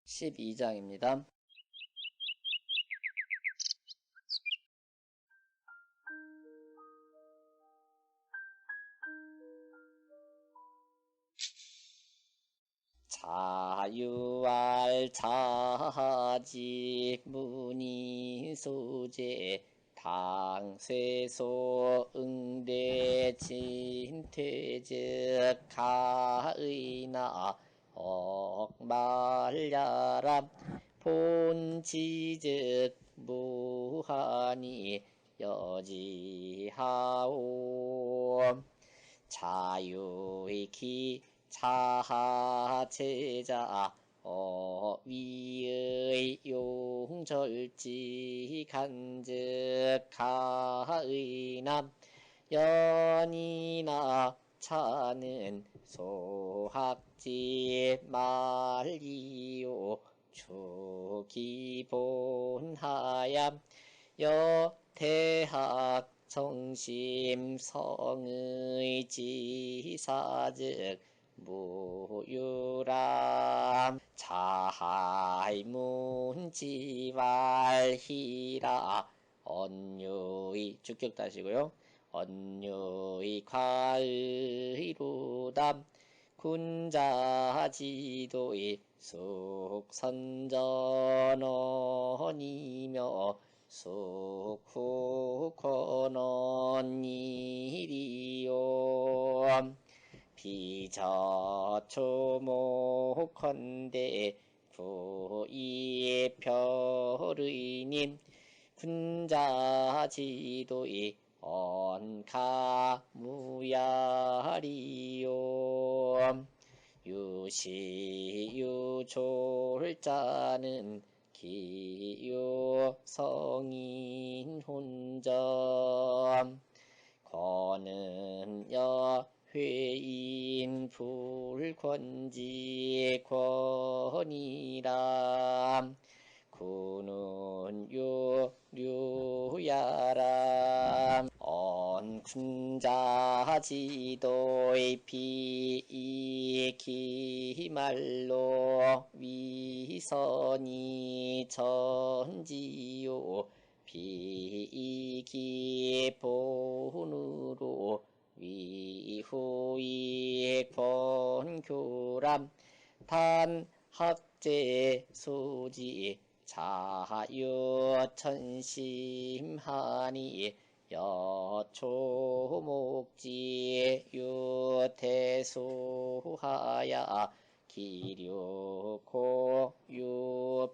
12장입니다. 자유알 자직 문의소재 당쇠소 응대 진퇴즉 가의나 억말야람 본지즉 무하니 여지하오 자유이기 자하제자 위의 용절지 간즉 가의남 연이나 차는 소학지 말이요 주기본하얌 여태학 정심성의 지사즉 무유람 자하이문지왈히라 언유의 주격 다시고요. 언유의 과의루담 군자지도의 숙선전원이며 숙후권언일이요 비저초목컨대 부이별의님 군자지도의 언가무야리요 유시유졸자는 기유성인 혼점 권은 여회인 불권지 권이람 구는 유류야람 언군자지도의 비이기말로 위선이 전지요 비이기본으로 위후의 권교람 단학제 소지 자유천심하니 여초목지 유태소하야 기류고 유별의람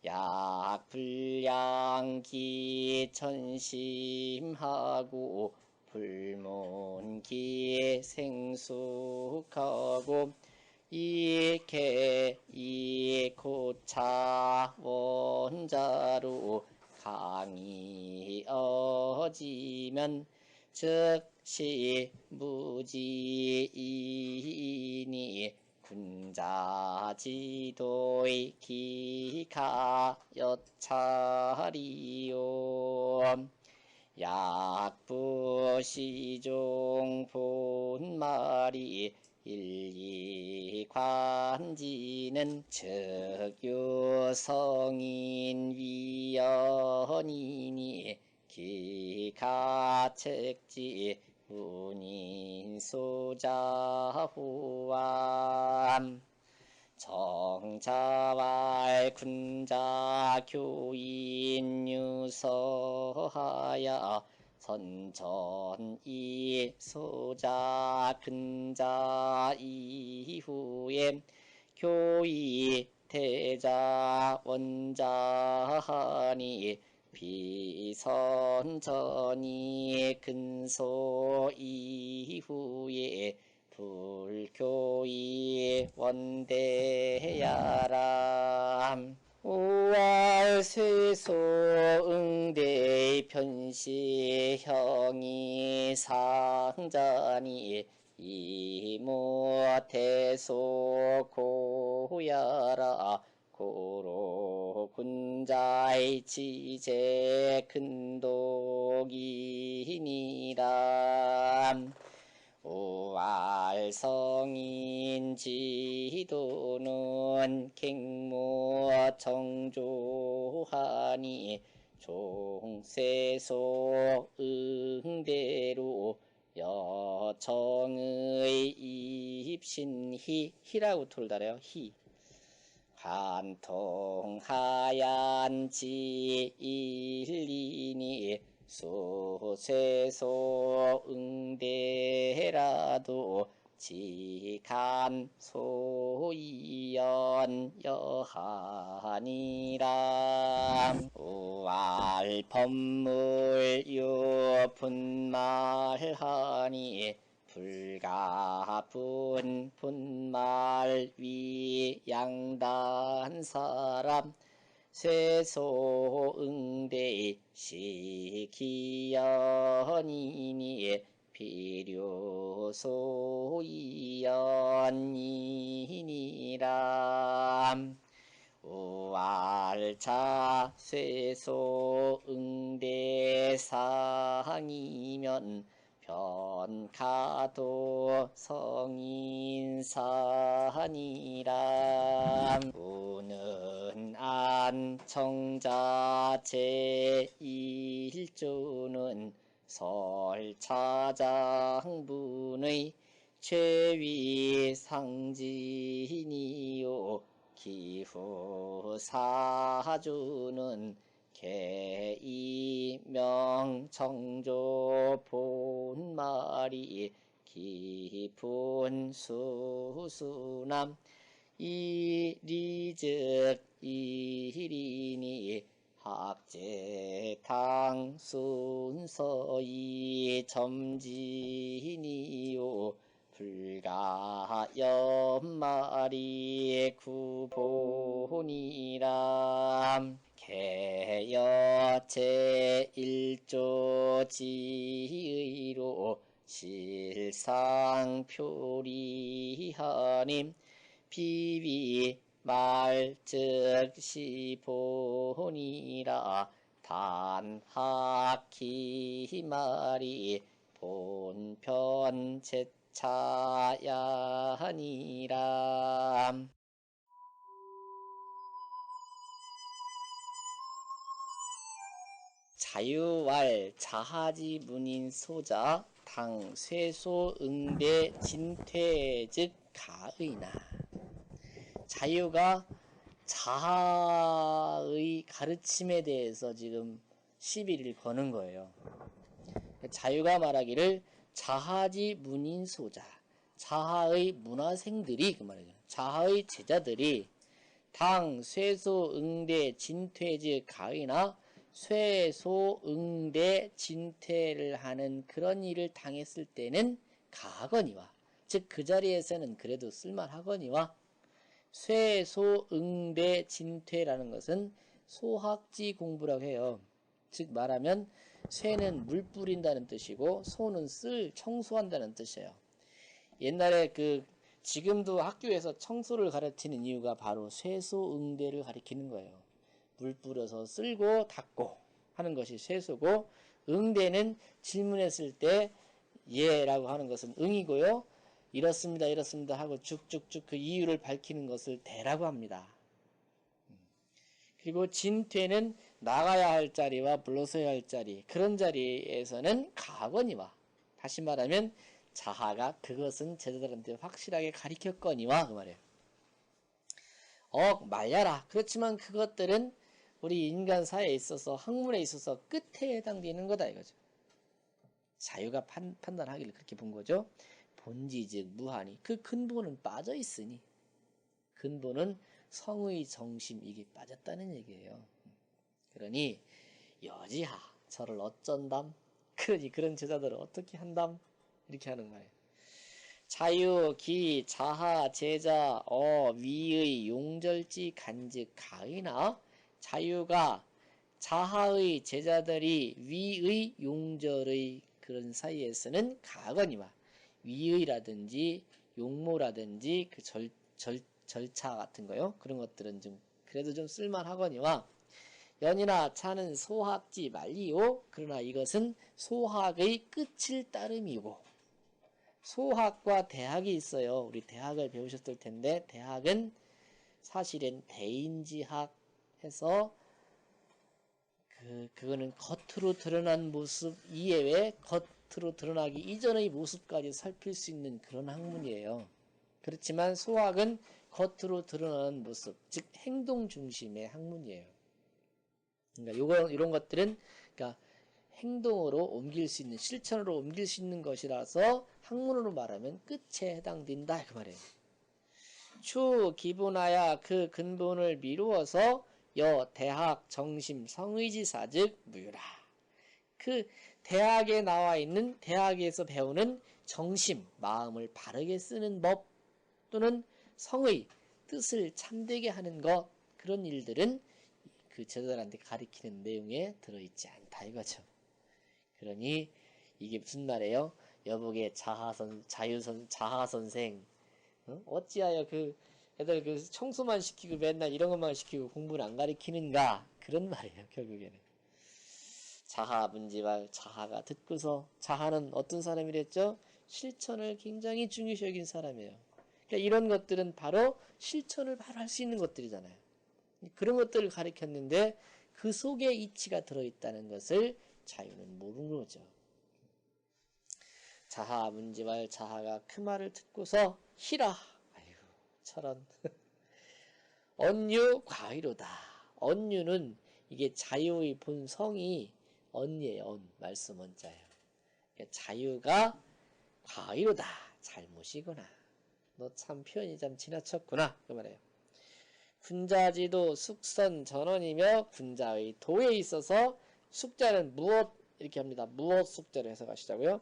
약불량기 천심하고 불문기 생숙하고 이케 이고차 원자로 강이 어지면 즉시 무지이니 군자지도의 기가 여차리요 약부시종 본말이 일리관지는 즉유성인 위연이니 기가책지 운인소자후암 정자왈 군자교인 유서하야 선전이 소자 근자 이후에 교이 태자 원자하니 비선전이 근소 이후에 불교이 원대야람 우알쇠소 응대 편시형이 상자니 이무태소 고야라 고로 군자의 지제 근독이니라 오알성인 지도는 객모 정조하니 종세속 응대로 여청의 입신희 희라고 돌달아요. 희 간통하얀 지일리니 수세소 응대라도 지간 소이연 여하니라. 우알 법물 유분말하니 불가분 분말 위 양단 사람 쇠소응대 시기연이니 비료소이연이니라. 우알차 쇠소응대상이면 변가도 성인산이라. 우는 안청자 제1조는 설차장분의 최위상진이요 기후사주는 개이명청조 본말이 깊은 수수남 이리즉 이리니 학제당 순서이 점진이요 불가연말이 구본이라. 개여 제1조 지의로 실상표리하님 비비 말즉시 본이라. 단학기 말이 본편 제차야니라. 자유왈 자하지 문인 소자 당 쇠소 응대 진퇴 즉 가의나. 자유가 자하의 가르침에 대해서 지금 시비를 거는 거예요. 자유가 말하기를 자하지 문인 소자, 자하의 문화생들이 그 말이죠. 자하의 제자들이 당 쇠소 응대 진퇴 즉 가의나 쇠소 응대 진퇴를 하는 그런 일을 당했을 때는 가하거니와, 즉 그 자리에서는 그래도 쓸만하거니와. 쇠소 응대 진퇴라는 것은 소학지 공부라고 해요. 즉 말하면 쇠는 물 뿌린다는 뜻이고 소는 쓸 청소한다는 뜻이에요. 옛날에 지금도 학교에서 청소를 가르치는 이유가 바로 쇠소 응대를 가리키는 거예요. 물 뿌려서 쓸고 닦고 하는 것이 쇠소고, 응대는 질문했을 때 예라고 하는 것은 응이고요. 이렇습니다 이렇습니다 하고 쭉쭉쭉 그 이유를 밝히는 것을 대라고 합니다. 그리고 진퇴는 나가야 할 자리와 물러서야 할 자리, 그런 자리에서는 가거니와. 다시 말하면 자하가 그것은 제자들한테 확실하게 가르쳤거니와 그 말이에요. 말려라. 그렇지만 그것들은 우리 인간 사회에 있어서 학문에 있어서 끝에 해당되는 거다 이거죠. 자유가 판단하기를 그렇게 본 거죠. 본지 즉 무하니, 그 근본은 빠져 있으니, 근본은 성의 정심 이게 빠졌다는 얘기예요. 그러니 여지하 저를 어쩐담, 그러니 그런 제자들을 어떻게 한담, 이렇게 하는 거예요. 자유 기 자하 제자 위의 용절지 간즉 가의나. 자유가 자하의 제자들이 위의 용절의 그런 사이에서는 가거니와, 위의라든지 용모라든지 그 절차 같은 거요. 그런 것들은 좀 그래도 좀 쓸만하거니와. 연이나 차는 소학지 말리요. 그러나 이것은 소학의 끝을 따름이고, 소학과 대학이 있어요. 우리 대학을 배우셨을 텐데 대학은 사실은 대인지학 해서 그거는 겉으로 드러난 모습 이외에 겉으로 드러나기 이전의 모습까지 살필 수 있는 그런 학문이에요. 그렇지만 소학은 겉으로 드러나는 모습, 즉 행동 중심의 학문이에요. 그러니까 이런 것들은 그러니까 행동으로 옮길 수 있는, 실천으로 옮길 수 있는 것이라서 학문으로 말하면 끝에 해당된다 그 말이에요. 추 기본하야 그 근본을 미루어서 여 대학 정심 성의지사 즉 무유라. 그 대학에 나와 있는 대학에서 배우는 정심 마음을 바르게 쓰는 법 또는 성의 뜻을 참되게 하는 것 그런 일들은 그 제자들한테 가르치는 내용에 들어있지 않다 이거죠. 그러니 이게 무슨 말이에요? 여복의 자하선생 어찌하여 그 애들 그 청소만 시키고 맨날 이런 것만 시키고 공부를 안 가르치는가 그런 말이에요. 결국에는 자하 문지발 자하가 듣고서 자하는 어떤 사람이랬죠? 실천을 굉장히 중요시 여긴 사람이에요. 그러니까 이런 것들은 바로 실천을 바로 할 수 있는 것들이잖아요. 그런 것들을 가르쳤는데 그 속에 이치가 들어있다는 것을 자유는 모르는 거죠. 자하 문지발 자하가 그 말을 듣고서 희라 아이고 저런 언유 과의로다. 언유는 이게 자유의 본성이 언이에요. 언 말씀 언자예요. 그러니까 자유가 과의로다. 잘못이구나. 너 참 표현이 좀 지나쳤구나. 그 말이에요. 군자지도 숙선 전원이며 군자의 도에 있어서 숙자는 무엇 이렇게 합니다. 무엇 숙자를 해석하시자고요.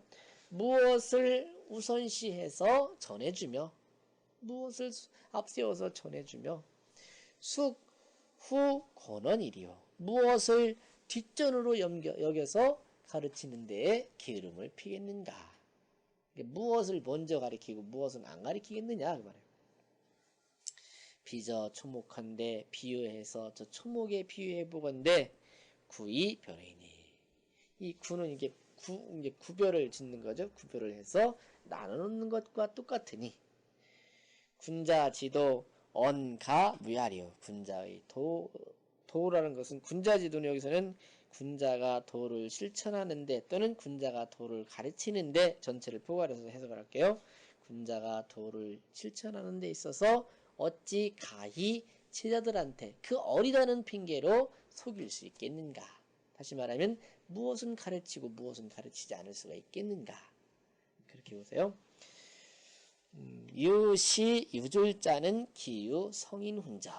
무엇을 우선시해서 전해주며 무엇을 앞세워서 전해주며 숙 후 권원이리요. 무엇을 뒷전으로 여겨서 가르치는 데에 게으름을 피겠는가. 무엇을 먼저 가르치고 무엇은 안 가르치겠느냐 그 말이에요. 비저 초목한데 비유해서 저 초목에 비유해 보건대 구이 별이니 이 구는 이게 이제 구별을 짓는 거죠. 구별을 해서 나눠놓는 것과 똑같으니 군자 지도 언가 무야리요. 군자의 도라는 것은 군자 지도는 여기서는 군자가 도를 실천하는데 또는 군자가 도를 가르치는데 전체를 포괄해서 해석을 할게요. 군자가 도를 실천하는 데 있어서 어찌 가히 제자들한테 그 어리다는 핑계로 속일 수 있겠는가. 다시 말하면 무엇은 가르치고 무엇은 가르치지 않을 수가 있겠는가. 그렇게 보세요. 유시 유졸자는 기유 성인 훈저.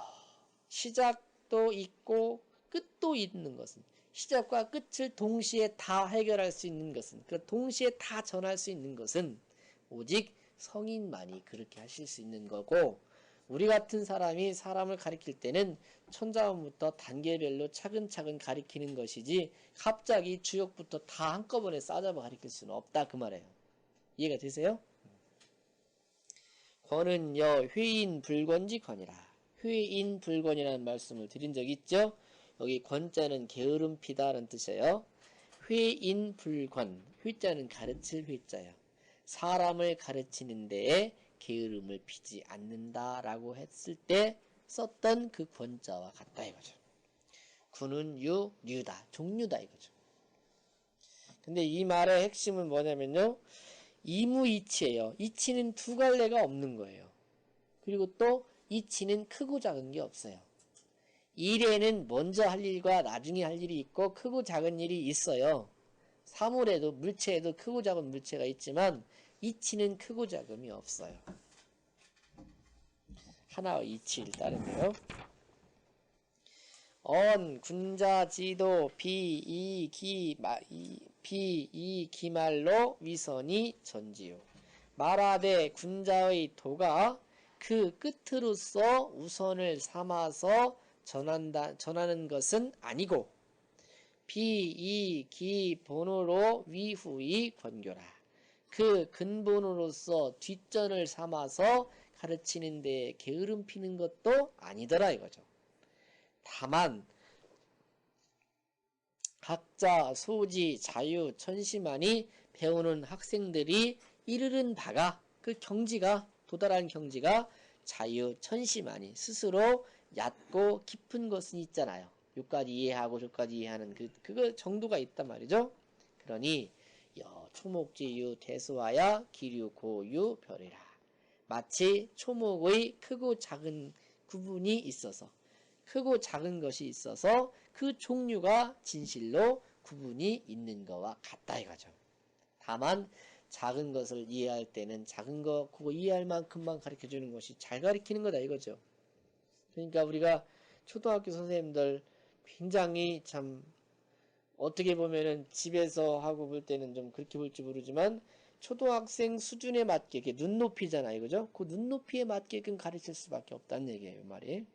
시작도 있고 끝도 있는 것은 시작과 끝을 동시에 다 해결할 수 있는 것은 그 동시에 다 전할 수 있는 것은 오직 성인만이 그렇게 하실 수 있는 거고 우리 같은 사람이 사람을 가리킬 때는 천자문부터 단계별로 차근차근 가리키는 것이지 갑자기 주역부터 다 한꺼번에 싸잡아 가리킬 수는 없다 그 말이에요. 이해가 되세요? 권은여 회인불권지 권이라. 회인불권이라는 말씀을 드린 적 있죠? 여기 권자는 게으름 피다라는 뜻이에요. 회인불권, 회자는 가르칠 회자예요. 사람을 가르치는 데에 게으름을 피지 않는다라고 했을 때 썼던 그 권자와 같다 이거죠. 군은 유다, 종류다 이거죠. 근데 이 말의 핵심은 뭐냐면요. 이무이치예요. 이치는 두 갈래가 없는 거예요. 그리고 또 이치는 크고 작은 게 없어요. 일에는 먼저 할 일과 나중에 할 일이 있고 크고 작은 일이 있어요. 사물에도 물체에도 크고 작은 물체가 있지만 이치는 크고 작음이 없어요. 하나의 이치를 따르며요. 언 군자지도 비이기말로 위선이 전지요. 말하되 군자의 도가 그 끝으로서 우선을 삼아서 전하는 것은 아니고 비이기본으로 위후의 권교라. 그 근본으로서 뒷전을 삼아서 가르치는 데 게으름 피는 것도 아니더라 이거죠. 다만 각자 소지 자유 천시만이 배우는 학생들이 이르는 바가 그 경지가 도달한 경지가 자유천심하니 스스로 얕고 깊은 것은 있잖아요. 요까지 이해하고 저까지 이해하는 그거 정도가 있단 말이죠. 그러니 초목지유 대수하야 기류 고유 별이라. 마치 초목의 크고 작은 구분이 있어서 크고 작은 것이 있어서 그 종류가 진실로 구분이 있는 것과 같다 이거죠. 다만 작은 것을 이해할 때는 작은 거 그거 이해할 만큼만 가르쳐주는 것이 잘 가르치는 거다 이거죠. 그러니까 우리가 초등학교 선생님들 굉장히 참 어떻게 보면은 집에서 하고 볼 때는 좀 그렇게 볼지 모르지만 초등학생 수준에 맞게 이게 눈높이잖아요. 그죠? 그 눈높이에 맞게끔 가르칠 수밖에 없다는 얘기예요. 말이.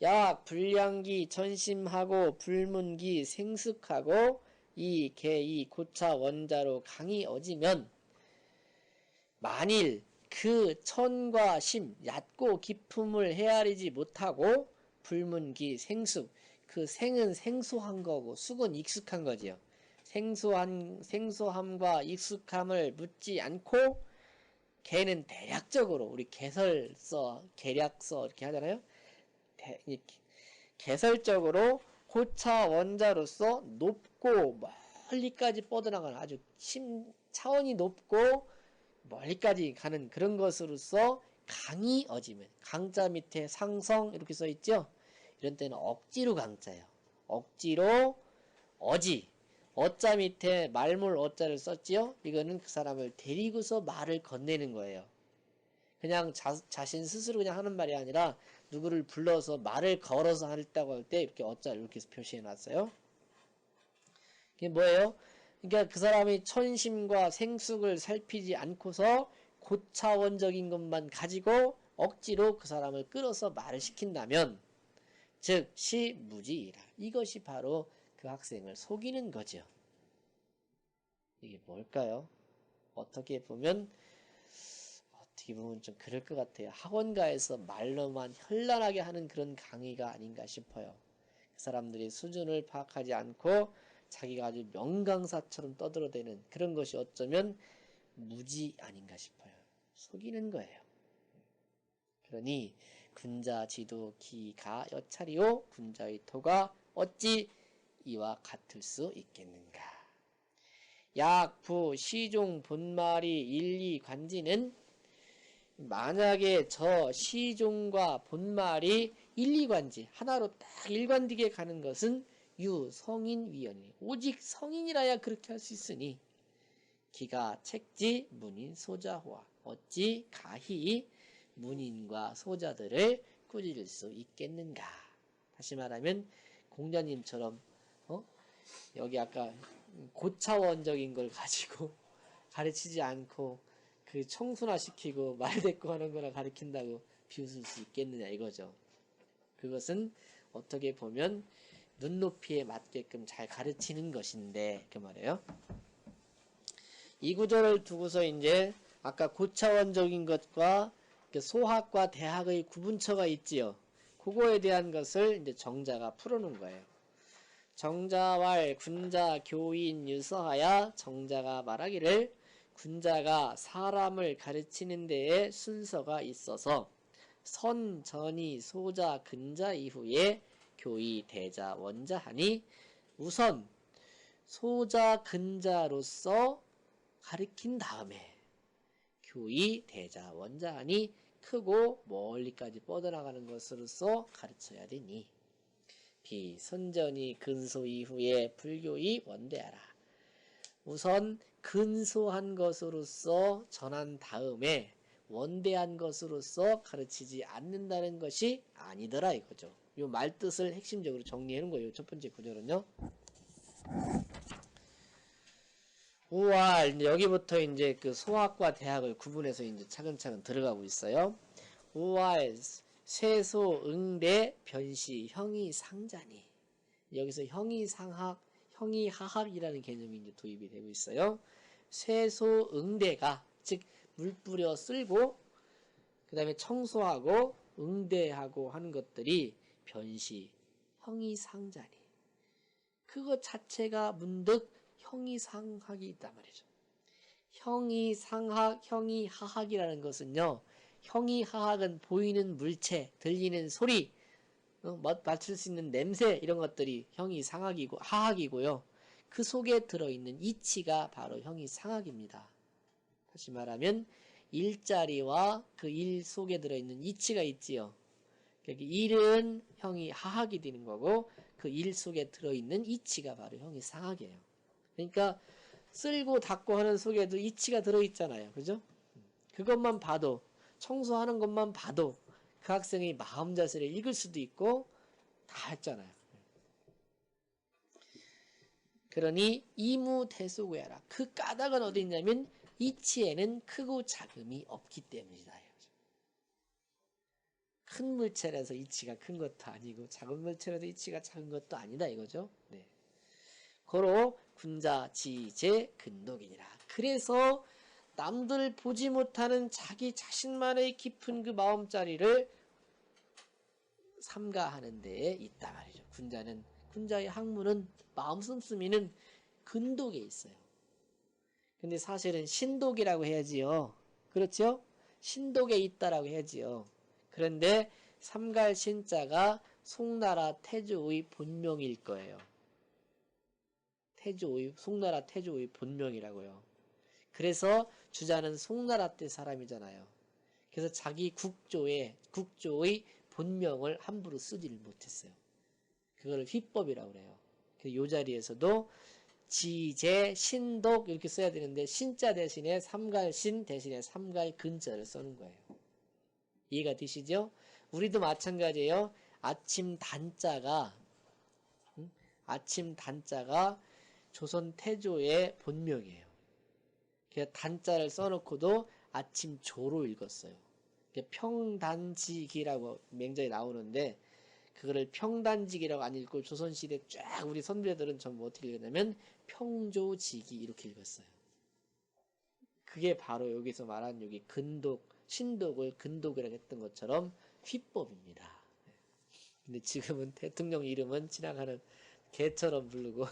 약 불량기 천심하고 불문기 생숙하고 이 개 고차 원자로 강이 어지면 만일 그 천과 심 얕고 깊음을 헤아리지 못하고 불문기 생숙 그 생은 생소한 거고 숙은 익숙한 거지요. 생소함과 익숙함을 묻지 않고 개는 대략적으로 우리 개설서 계략서 이렇게 하잖아요. 개설적으로 고차 원자로서 높고 멀리까지 뻗어나가는 아주 차원이 높고 멀리까지 가는 그런 것으로서 강이 어지면 강자 밑에 상성 이렇게 써있죠. 이런 때는 억지로 강자예요. 억지로 어자 밑에 말물 어자를 썼지요. 이거는 그 사람을 데리고서 말을 건네는 거예요. 그냥 자신 스스로 그냥 하는 말이 아니라 누구를 불러서 말을 걸어서 한다고 할 때 이렇게 어자를 이렇게 표시해 놨어요. 이게 뭐예요? 그러니까 그 사람이 천심과 생숙을 살피지 않고서 고차원적인 것만 가지고 억지로 그 사람을 끌어서 말을 시킨다면 즉 시무지이라. 이것이 바로 그 학생을 속이는 거죠. 이게 뭘까요? 어떻게 보면 좀 그럴 것 같아요. 학원가에서 말로만 현란하게 하는 그런 강의가 아닌가 싶어요. 그 사람들이 수준을 파악하지 않고 자기가 아주 명강사처럼 떠들어대는 그런 것이 어쩌면 무지 아닌가 싶어요. 속이는 거예요. 그러니 군자 지도 기가 여차리오 군자의 토가 어찌 이와 같을 수 있겠는가. 약부 시종 본말이 일리 관지는 만약에 저 시종과 본말이 일리관지 하나로 딱 일관되게 가는 것은 유성인위원이 오직 성인이라야 그렇게 할 수 있으니 기가 책지 문인 소자호와 어찌 가히 문인과 소자들을 꾸짖을 수 있겠는가. 다시 말하면 공자님처럼 여기 아까 고차원적인 걸 가지고 가르치지 않고 그 청순화 시키고 말대꾸하는 거나 가르친다고 비웃을 수 있겠느냐 이거죠. 그것은 어떻게 보면 눈높이에 맞게끔 잘 가르치는 것인데 그 말이에요. 이 구절을 두고서 이제 아까 고차원적인 것과 소학과 대학의 구분처가 있지요. 그거에 대한 것을 이제 정자가 풀어놓은 거예요. 정자왈 군자 교인 유서하야 정자가 말하기를 군자가 사람을 가르치는 데에 순서가 있어서 선, 전이, 소자, 근자 이후에 교이, 대자, 원자 하니 우선 소자, 근자로서 가르친 다음에 교이, 대자, 원자 하니 크고 멀리까지 뻗어나가는 것으로서 가르쳐야 되니 비선전이 근소 이후에 불교이 원대하라. 우선 근소한 것으로서 전한 다음에 원대한 것으로서 가르치지 않는다는 것이 아니더라 이거죠. 이 말뜻을 핵심적으로 정리해 놓은 거예요. 첫 번째 구절은요. 우알 여기부터 이제 그 소학과 대학을 구분해서 이제 차근차근 들어가고 있어요. 우알 세소 응대 변시 형이 상자니 여기서 형이 상학 형이 하학이라는 개념이 이제 도입이 되고 있어요. 세소 응대가 즉 물 뿌려 쓸고 그 다음에 청소하고 응대하고 하는 것들이 변시 형이 상자니 그것 자체가 문득 형이 상학이 있단 말이죠. 형이 상학, 형이 하학이라는 것은요. 형이 하학은 보이는 물체, 들리는 소리, 맡을 수 있는 냄새 이런 것들이 형이 상학이고 하학이고요. 그 속에 들어있는 이치가 바로 형이 상학입니다. 다시 말하면 일자리와 그 일 속에 들어있는 이치가 있지요. 일은 형이 하학이 되는 거고 그 일 속에 들어있는 이치가 바로 형이 상학이에요. 그러니까 쓸고 닦고 하는 속에도 이치가 들어있잖아요. 그죠? 그것만 봐도 청소하는 것만 봐도 그 학생의 마음 자세를 읽을 수도 있고 다 했잖아요. 그러니 이무대소고야라. 그 까닭은 어디 있냐면 이치에는 크고 작음이 없기 때문이다. 큰 물체라서 이치가 큰 것도 아니고 작은 물체라서 이치가 작은 것도 아니다 이거죠. 네. 고로 군자 지제 근독이니라. 그래서 남들 보지 못하는 자기 자신만의 깊은 그 마음자리를 삼가하는 데에 있다 말이죠. 군자의 학문은 마음 씀씀이는 근독에 있어요. 근데 사실은 신독이라고 해야지요. 그렇죠? 신독에 있다라고 해야지요. 그런데 삼갈 신자가 송나라 태조의 본명일 거예요. 송나라 태조의 본명이라고요. 그래서 주자는 송나라 때 사람이잖아요. 그래서 자기 국조의 본명을 함부로 쓰지를 못했어요. 그거를 휘법이라고 그래요. 그래서 이 자리에서도 지제, 신독 이렇게 써야 되는데 신자 대신에 삼갈신 대신에 삼갈근자를 써는 거예요. 이해가 되시죠? 우리도 마찬가지예요. 아침 단자가 조선 태조의 본명이에요. 그래서 단자를 써놓고도 아침 조로 읽었어요. 평단지기라고 맹자에 나오는데 그거를 평단지기라고 안 읽고 조선시대 쫙 우리 선배들은 전부 어떻게 읽었냐면 평조지기 이렇게 읽었어요. 그게 바로 여기서 말한 여기 근독, 신독을 근독이라고 했던 것처럼 휘법입니다. 근데 지금은 대통령 이름은 지나가는 개처럼 부르고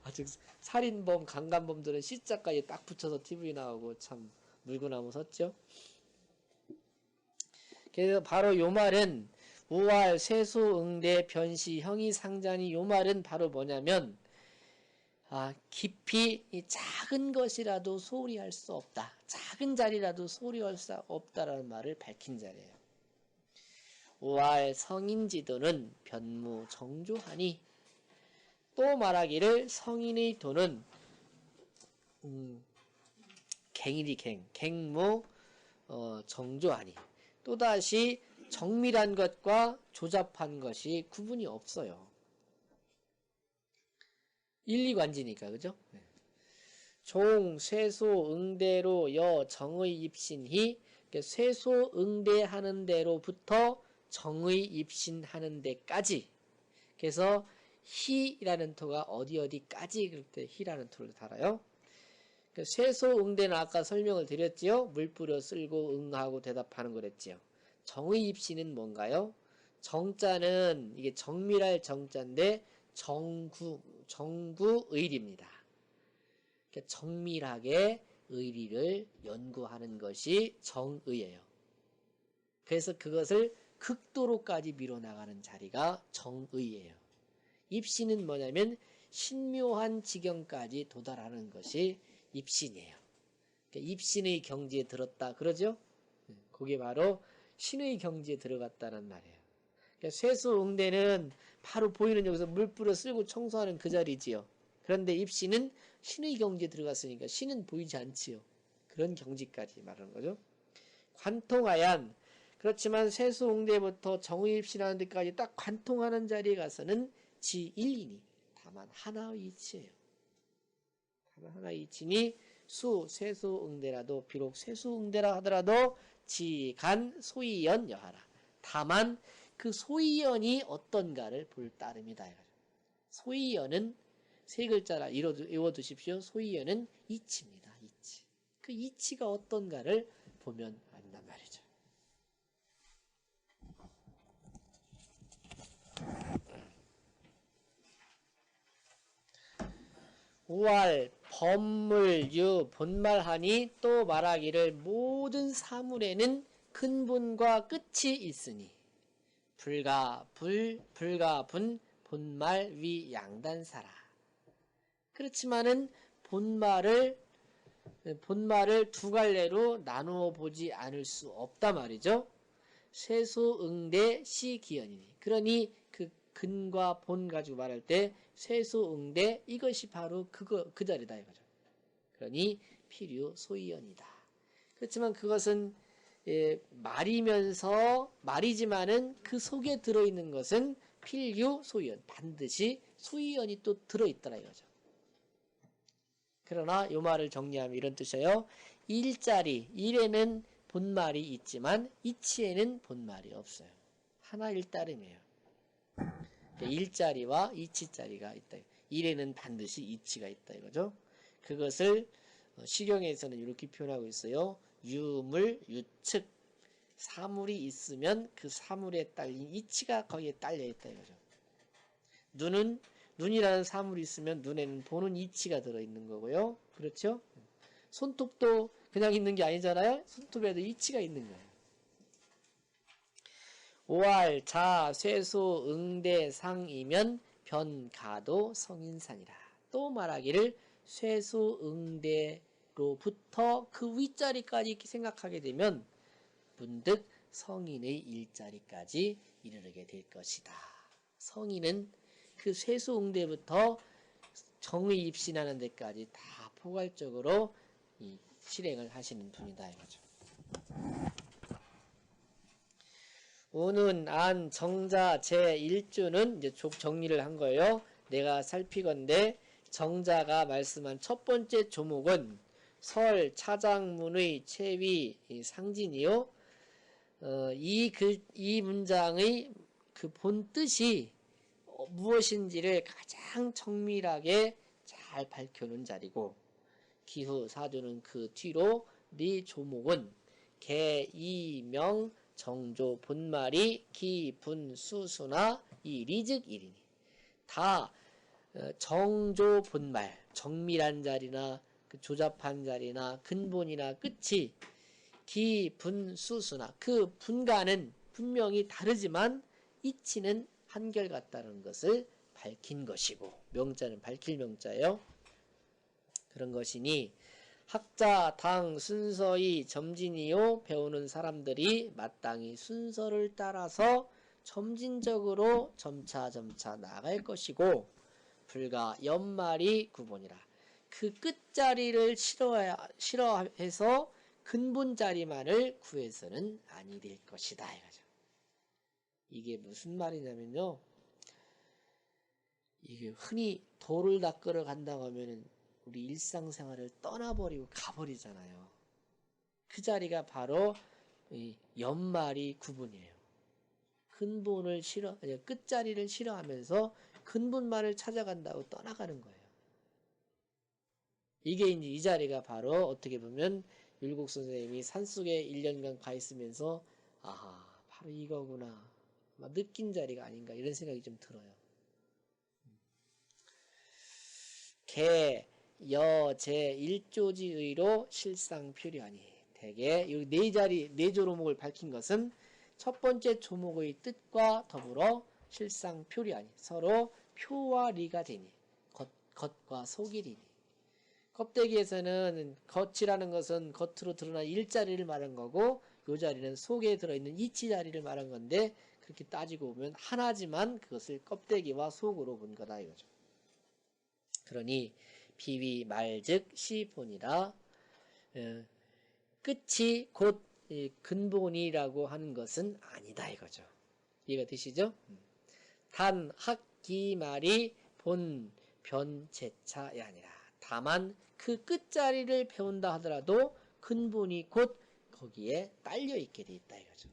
아주 살인범, 강간범들은 C자까지 딱 붙여서 TV 나오고 참 물구나무 섰죠. 그래서 바로 요 말은 우활, 세수, 응대, 변시, 형이, 상자니 요 말은 바로 뭐냐면 깊이 이 작은 것이라도 소홀히 할 수 없다. 작은 자리라도 소홀히 할 수 없다라는 말을 밝힌 자리예요. 우활 성인지도는 변무 정조하니 또 말하기를 성인의 도는 갱무 정조하니 또다시 정밀한 것과 조잡한 것이 구분이 없어요. 일리관지니까 그죠? 종, 쇠소, 응대로 여 정의 입신히 쇠소, 응대하는 대로부터 정의 입신하는 데까지 그래서 희라는 토가 어디까지 그럴 때 희라는 토를 달아요. 쇠소, 응대는 아까 설명을 드렸지요. 물 뿌려 쓸고 응하고 대답하는 거랬지요. 정의 입신은 뭔가요? 정자는 이게 정밀할 정자인데 정구의리입니다. 정밀하게 의리를 연구하는 것이 정의예요. 그래서 그것을 극도로까지 밀어나가는 자리가 정의예요. 입신은 뭐냐면 신묘한 지경까지 도달하는 것이 입신이에요. 입신의 경지에 들었다 그러죠? 그게 바로 신의 경지에 들어갔다는 말이에요. 쇠수응대는 바로 보이는 여기서 물 뿌려 쓸고 청소하는 그 자리지요. 그런데 입신은 신의 경지에 들어갔으니까 신은 보이지 않지요. 그런 경지까지 말하는 거죠. 관통하얀 그렇지만 세수응대부터 정의입신하는 데까지 딱 관통하는 자리에 가서는 지일이니 다만 하나의 이치예요. 다만 하나의 이치니 세수응대라도 비록 세수응대라 하더라도 지간 소이연 여하라. 다만 그 소이연이 어떤가를 볼 따름이다. 소이연은 세 글자라 외워두십시오. 소이연은 이치입니다. 이치. 그 이치가 어떤가를 보면 안단 말이죠. 우활 법물유 본말하니 또 말하기를 모든 사물에는 근본과 끝이 있으니 불가 분 본말 위 양단사라. 그렇지만은 본말을 두 갈래로 나누어 보지 않을 수 없다 말이죠. 쇠소응대 시기연이니. 그러니 그 근과 본 가지고 말할 때 쇠소응대 이것이 바로 그 자리다 이거죠. 그러니 필유 소이연이다. 그렇지만 그것은 말이지만은 그 속에 들어있는 것은 필유 소이연, 반드시 소이연이 또 들어있더라 이거죠. 그러나 이 말을 정리하면 이런 뜻이에요. 일에는 본말이 있지만 이치에는 본말이 없어요. 하나일 따름이에요. 일자리와 이치자리가 있다. 일에는 반드시 이치가 있다 이거죠. 그것을 시경에서는 이렇게 표현하고 있어요. 유물, 유측. 사물이 있으면 그 사물에 딸린 이치가 거기에 딸려 있다 이거죠. 눈이라는 사물이 있으면 눈에는 보는 이치가 들어있는 거고요. 그렇죠? 손톱도 그냥 있는 게 아니잖아요. 손톱에도 이치가 있는 거예요. 오알, 자, 쇠소, 응대, 상이면 변가도 성인산이라. 또 말하기를 쇠소, 응대로부터 그 윗자리까지 이렇게 생각하게 되면 문득 성인의 일자리까지 이르게 될 것이다. 성인은 그 쇠소응대부터 정의 입신하는 데까지 다 포괄적으로 실행을 하시는 분이다 이거죠. 우는 안 정자 제1주는 이제 정리를 한 거예요. 내가 살피건대 정자가 말씀한 첫 번째 조목은 설 차장문의 체위 상진이요. 이 문장의 그 본 뜻이 무엇인지를 가장 정밀하게 잘 밝혀놓은 자리고, 기후 사주는 그 뒤로 네 조목은 개, 이, 명, 정조, 본말이 기, 분, 수수나 이 리즉 일이니 다 정조, 본말, 정밀한 자리나 그 조잡한 자리나 근본이나 끝이 기, 분, 수수나 그 분간은 분명히 다르지만 이치는 한결같다는 것을 밝힌 것이고, 명자는 밝힐 명자예요. 그런 것이니 학자 당 순서의 점진이요 배우는 사람들이 마땅히 순서를 따라서 점진적으로 점차 나아갈 것이고, 불가 연말이 구본이라. 그 끝자리를 싫어해서 근본자리만을 구해서는 아니 될 것이다 이거죠. 이게 무슨 말이냐면요, 이게 흔히 도를 닦으러 간다고 하면은 우리 일상생활을 떠나버리고 가버리잖아요. 그 자리가 바로 연말이 구분이에요. 근본을 끝자리를 싫어하면서 근본만을 찾아간다고 떠나가는 거예요. 이게 이제 이 자리가 바로 어떻게 보면 율곡 선생님이 산속에 1년간 가 있으면서 아하, 바로 이거구나 느낀 자리가 아닌가 이런 생각이 좀 들어요. 개, 여, 제, 일조지의로 실상 표류하니. 대개 이 네 조목을 밝힌 것은 첫 번째 조목의 뜻과 더불어 실상 표류하니 서로 표와 리가 되니 겉과 속이리니. 껍데기에서는 겉이라는 것은 겉으로 드러난 일자리를 말한 거고, 이 자리는 속에 들어있는 이치 자리를 말한 건데, 그렇게 따지고 보면 하나지만 그것을 껍데기와 속으로 본 거다 이거죠. 그러니 비위 말즉 시본이라, 끝이 곧 근본이라고 하는 것은 아니다 이거죠. 이해가 되시죠? 단 학기 말이 본 변제차야 아니라, 다만 그 끝자리를 배운다 하더라도 근본이 곧 거기에 딸려 있게 돼 있다 이거죠.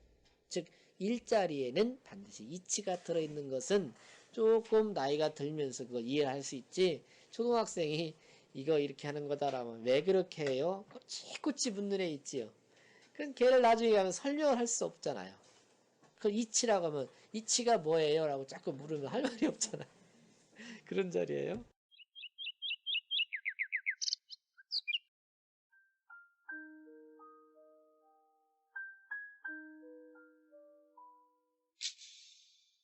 즉 일자리에는 반드시 이치가 들어있는 것은 조금 나이가 들면서 그걸 이해를 할 수 있지, 초등학생이 이거 이렇게 하는 거다라면 왜 그렇게 해요? 꼬치꼬치 묻는 애 있지요. 그럼 걔를 나중에 가면 설명을 할 수 없잖아요. 그걸 이치라고 하면 이치가 뭐예요? 라고 자꾸 물으면 할 말이 없잖아요. 그런 자리예요.